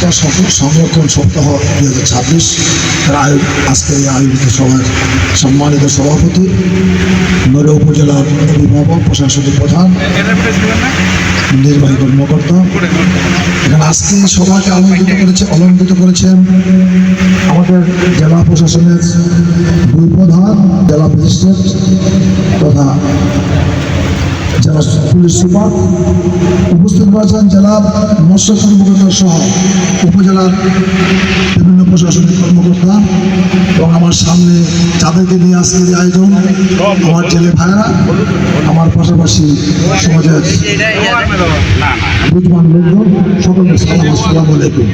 স্বাস্থ্য সংরক্ষণ সপ্তাহ 2026 আজকে এই আয়োজিত সভার সম্মানিত সভাপতি, নড়িয়া উপজেলার অভিভাবক, প্রশাসনিক প্রধান, নির্বাহী কর্মকর্তা, এখানে আজকে এই সভাকে অলঙ্কৃত করেছেন আমাদের জেলা প্রশাসনের দুই প্রধান, জেলা ম্যাজিস্ট্রেট তথা জেলা পুলিশ সুপার। উপস্থিত রয়েছেন জেলা মৎস্য কর্মকর্তা সহ উপজেলার বিভিন্ন প্রশাসনিক কর্মকর্তা এবং আমার সামনে যাদেরকে নিয়ে আজকের এই আয়োজন, আমার জেলে ভাইয়েরা, আমার পাশাপাশি সমাজের বুঝবান লোকজন, সকলকে সালাম, আসসালামু আলাইকুম।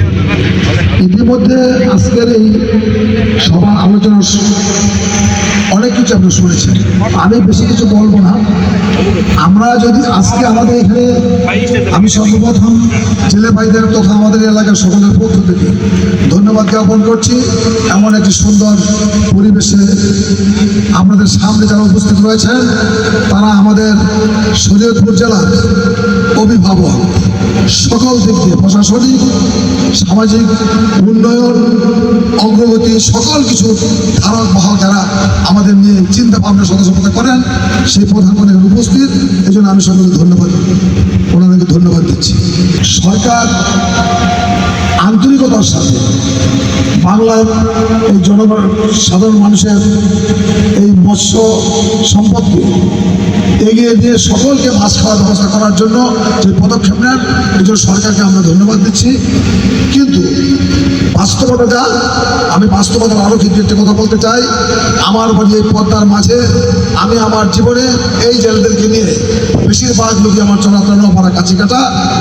ইতিমধ্যে আজকের এই সভা আলোচনার অনেক কিছু আপনি শুনেছেন, আমি বেশি কিছু বলবো না। আমরা যদি আজকে আমাদের এখানে, আমি সর্বপ্রথম জেলে ভাইদের তথা আমাদের এলাকার সকলের পক্ষ থেকে ধন্যবাদ জ্ঞাপন করছি। এমন একটি সুন্দর পরিবেশে আপনাদের সামনে যারা উপস্থিত রয়েছেন তারা আমাদের শরীয়তপুর জেলার অভিভাবক, সকল দিক দিয়ে প্রশাসনিক, সামাজিক উন্নয়ন, অগ্রগতি সকল কিছু ধারক বাহক যারা আমাদের নিয়ে চিন্তা ভাবনা সদস্যতা করেন, সেই প্রধানগণ উপস্থিত। এই জন্য আমি সকলকে ওনাদেরকে ধন্যবাদ দিচ্ছি। সরকার আন্তরিকতার সাথে বাংলার এই সাধারণ মানুষের এই মৎস্য সম্পদকে এগিয়ে দিয়ে সকলকে মাছ খাওয়ার ব্যবস্থা করার জন্য যে পদক্ষেপ নেন, এই জন্য সরকারকে আমরা ধন্যবাদ দিচ্ছি। কিন্তু বাস্তবতা যা, আমি বাস্তবতার আরও কিন্তু একটি কথা বলতে চাই। আমার বাড়ি এই পদ্মার মাঝে, আমি আমার জীবনে এই জেলেদেরকে নিয়ে বেশিরভাগ লোকই আমার চলাচলা কাছিকাটা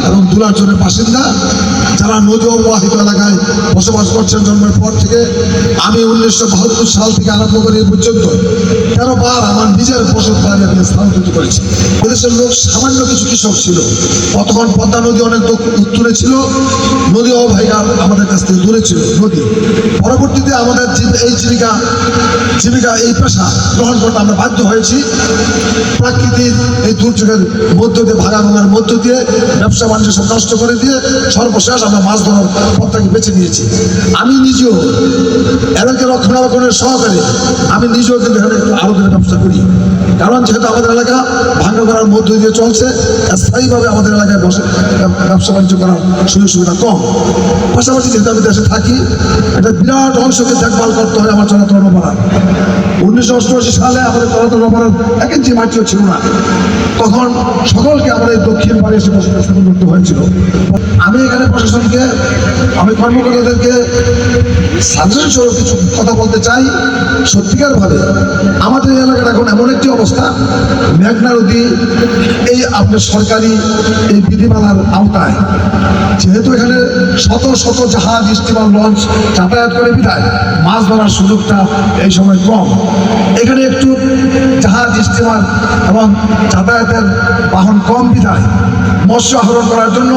এবং দুলাচরের বাসিন্দা, যারা নদী অববাহিত এলাকায় বসবাস করছেন জন্মের পর থেকে। আমি 1972 সাল থেকে আরম্ভ করে এই পর্যন্ত 13 বার আমার নিজের বসত বাড়ি আমি স্থানান্তরিত করেছি। এদেশের লোক সামান্য কিছু কৃষক ছিল, তখন পদ্মা নদী অনেক উত্তরে ছিল, নদী অববাহিকা আমাদের কাছ থেকে দূরে ছিল নদী। পরবর্তীতে আমাদের এই জীবিকা এই পেশা গ্রহণ করতে আমরা বাধ্য হয়েছি। প্রাকৃতিক এই দুর্যোগের মধ্য দিয়ে, ভাঙাভাঙার মধ্য দিয়ে, ব্যবসা বাণিজ্য সব নষ্ট করে দিয়ে সর্বশেষ আমরা মাছ ধরার পথটাকে বেছে নিয়েছি। আমি নিজেও এলাকা রক্ষণাবেক্ষণের সহকারে আমি নিজেও কিন্তু এখানে একটু আরো দিনের ব্যবসা করি, কারণ যেহেতু আমাদের এলাকা ভাঙা করার মধ্য দিয়ে চলছে, স্থায়ীভাবে আমাদের এলাকায় বসে ব্যবসা বাণিজ্য করার সুযোগ সুবিধা কম। পাশাপাশি যেহেতু আমি দেশে থাকি, একটা বিরাট অংশকে দেখভাল করতে হয় আমার চলাচল নপাড়া। 1988 সালে আমাদের চলাচল নপাড়ার 1 ইঞ্চি মাটিও ছিল না, তখন সকলকে আমাদের দক্ষিণ বাড়ি এসে বসবাস করতে হয়েছিল। আমি এখানে প্রশাসনকে, আমি কর্মকর্তাদেরকে সাধারণ স্বরূপ কিছু কথা বলতে চাই। সত্যিকারভাবে আমাদের এই এলাকাটা এখন এমন একটি অবস্থা, মেঘনা নদী এই আপনার সরকারি এই বিধিমালার আওতায়, যেহেতু এখানে শত শত জাহাজ, স্টিমার, লঞ্চ যাতায়াত করে বিধায় মাছ ধরার সুযোগটা এই সময় কম। এখানে একটু জাহাজ, স্টিমার এবং যাতায়াতের বাহন কম বিধায় মৎস্য আহরণ করার জন্য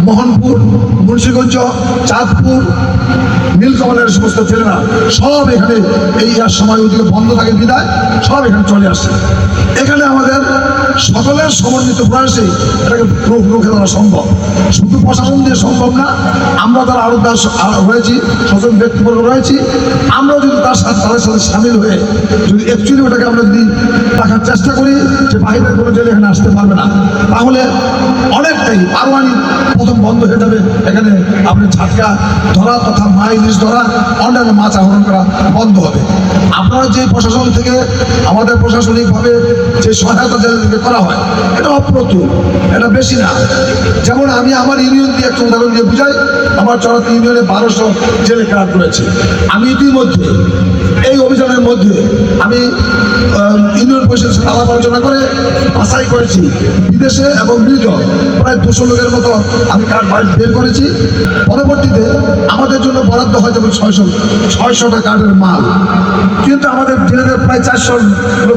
মোহনপুর, মুন্সিগঞ্জ, চাঁদপুর, নীলকমলের সমস্ত জেলেরা সব এখানে এই সময় ওদিকে বন্ধ থাকে বিদায় সব এখানে চলে আসে। এখানে আমাদের সকলের সমন্বিত প্রয়াসে এটাকে রুখে দেওয়া সম্ভব। শুধু প্রশাসন দিয়ে সম্ভব না, আমরা যারা আরোদার হয়েছি, সচেতন ব্যক্তিবর্গ রয়েছি, আমরা যদি তাদের সাথে সামিল হয়ে যদি অ্যাকচুয়ালি ওটাকে আমরা যদি রাখার চেষ্টা করি যে বাইরের কোনো জেলে এখানে আসতে পারবে না, তাহলে অনেকটাই পারওয়ানি প্রথম বন্ধ হয়ে যাবে। এখানে আপনি ঝাটকা ধরা তথা ইলিশ ধরা, অন্যান্য মাছ আহরণ করা বন্ধ হবে। আপনারা যে প্রশাসন থেকে আমাদের প্রশাসনিকভাবে যে সহায়তা জেলেদেরকে করা হয়, এটা অপ্রতুল, এটা বেশি না। যেমন আমি আমার ইউনিয়ন দিয়ে একটা উদাহরণ দিয়ে বুঝাই। আমার চড়াতে ইউনিয়নে 1200 জেলে ক্যাডার রয়েছে। আমি ইতিমধ্যে এই অভিযানের মধ্যে আমি ইউনিয়ন পরিষদের সাথে আলাপ আলোচনা করে বাছাই করেছি বিদেশে এবং মৃত প্রায় 200 লোকের মতো আমি কার্ড বের করেছি। পরবর্তীতে আমাদের জন্য বরাদ্দ হয়ে যাবে 600টা কার্ডের মাল, কিন্তু আমাদের জেলেদের প্রায় 400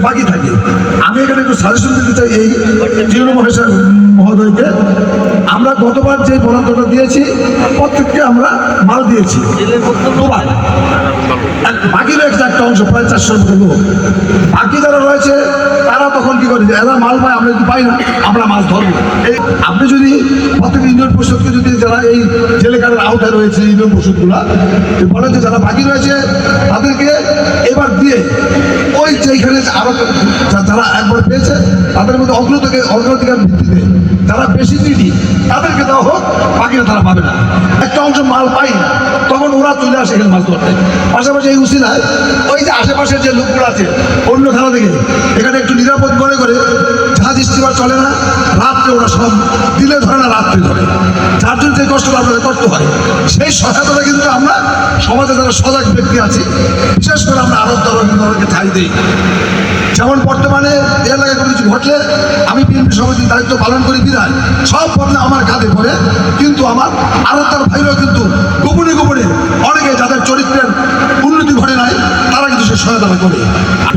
বাকি থাকে। আমি এখানে একটু সাজেশন দিতে চাই এই তৃণমূল মহোদয়কে। আমরা গতবার যে বরাদ্দটা দিয়েছি প্রত্যেককে আমরা মাল দিয়েছি, বাকি রয়েছে একটা অংশ প্রায় 400 লোক। বাকি যারা রয়েছে তারা তখন কি করে, এরা মাল পায়, আমরা যদি পাই না আমরা মাছ ধরবো। এই আপনি যদি প্রত্যেক ইউনিয়ন পরিষদকে যদি যারা এই জেলে কার্ডের আওতায় রয়েছে ইউনিয়ন পরিষদগুলা বলেন যে যারা বাকি রয়েছে তাদেরকে এবার দিয়ে ওই যেখানে আরো যারা একবার পেয়েছে তাদের মধ্যে অগ্রাধিকার ভিত্তিতে যারা বেশি নিডি তাদেরকে দেওয়া হোক, বাকিরা তারা পাবে না। একটা অংশ মাল পাই না তখন ওরা চলে আসে এখানে মাছ ধরতে। পাশাপাশি এই উসিলায় ওই যে আশেপাশের যে লোকগুলো আছে অন্য থানা থেকে এখানে একটু নিরাপদ মনে করে জাহাজ স্টিমার চলে না, রাত্রে ওরা সব দিলে ধরে না, রাত্রে ধরে, যার জন্য যে কষ্টটা আপনাদের কষ্ট হয় সেই সহায়তাটা কিন্তু আমরা সমাজে যারা সজাগ ব্যক্তি আছি বিশেষ করে আমরা আরো তাদেরকে ছাড়ি দিই। যেমন বর্তমানে এলাকায় কোনো কিছু ঘটলে আমি বিএনপি সমিতির দায়িত্ব পালন করি বিধায় সব বদলে আমার কাঁধে পড়ে, কিন্তু আমার আরো তার ভাইরাও কিন্তু গোপনে গোপনে অনেকে যাদের চরিত্রের উন্নতি ঘটে নাই তারা কিন্তু সে সহায়তা করে।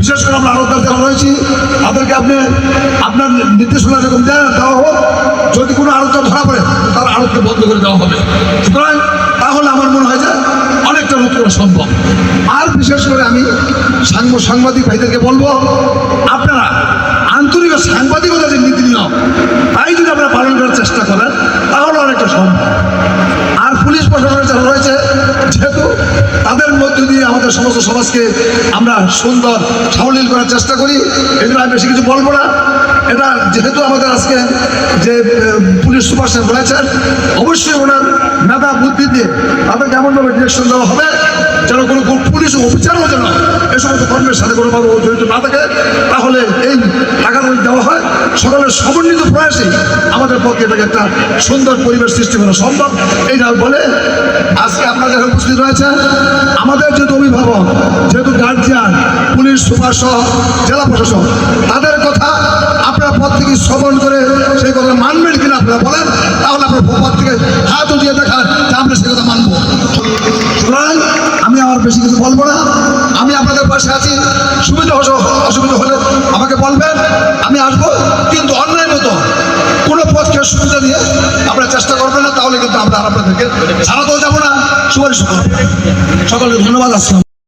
বিশেষ করে আমরা আরো যারা রয়েছি তাদেরকে আপনি আপনার নির্দেশনা যখন দেওয়া হোক, যদি কোনো আরো ধরা পড়ে তার আরোপকে বন্ধ করে দেওয়া হবে। সুতরাং তাহলে আমার মনে হয় যে অনেকটা রোধ করা সম্ভব। আর বিশেষ করে আমি সাংবাদিক ভাইদেরকে বলবো, আপনারা আন্তরিক সাংবাদিকতা যে নীতি নিয়ম তাই যদি আপনারা পালন করার চেষ্টা করেন তাহলে অনেকটা সম্ভব। আর পুলিশ প্রশাসনের যারা রয়েছে যেহেতু তাদের মধ্য দিয়ে আমাদের সমস্ত সমাজকে আমরা সুন্দর সাবলীল করার চেষ্টা করি, এই জন্য আমি বেশি কিছু বলবো না। এটা যেহেতু আমাদের আজকে যে পুলিশ সুপার সাহেব রয়েছেন অবশ্যই ওনার মেধা বুদ্ধি দিয়ে তাদেরকে এমনভাবে ডিরেকশন দেওয়া হবে যেন কোনো পুলিশ অফিসারও যেন এই সমস্ত কর্মের সাথে কোনোভাবে জড়িত না থাকে, তাহলে এই টাকার দেওয়া হয় সকলের সমন্বিত প্রয়াসে আমাদের পক্ষে এটাকে একটা সুন্দর পরিবেশ সৃষ্টি করা সম্ভব। এইটা বলে আজকে আপনাদের উপস্থিত রয়েছে আমাদের যেহেতু অভিভাবক, যেহেতু গার্জিয়ান, পুলিশ সুপার সহ জেলা প্রশাসক, তাদের কথা আপনারা পদ থেকে শ্রবণ করে সেই কথা মানবেন কিনা আপনারা বলেন, তাহলে আপনার পদ থেকে হাত উঠিয়ে দেখান যে আমরা সে কথা মানবো। সুতরাং আমি আমার বেশি কিছু বলবো না, আমি আপনাদের পাশে আছি, সুবিধা অসুবিধা হলে আমাকে বলবেন, আমি আসবো, কিন্তু অন্যায় মতো কোনো পথকে সুবিধা দিয়ে আপনারা চেষ্টা করবেন না, তাহলে কিন্তু আমরা আপনাদেরকে ছাড়াতেও যাবো না, সুপারিশ করবো। সকলকে ধন্যবাদ। আসসালাম।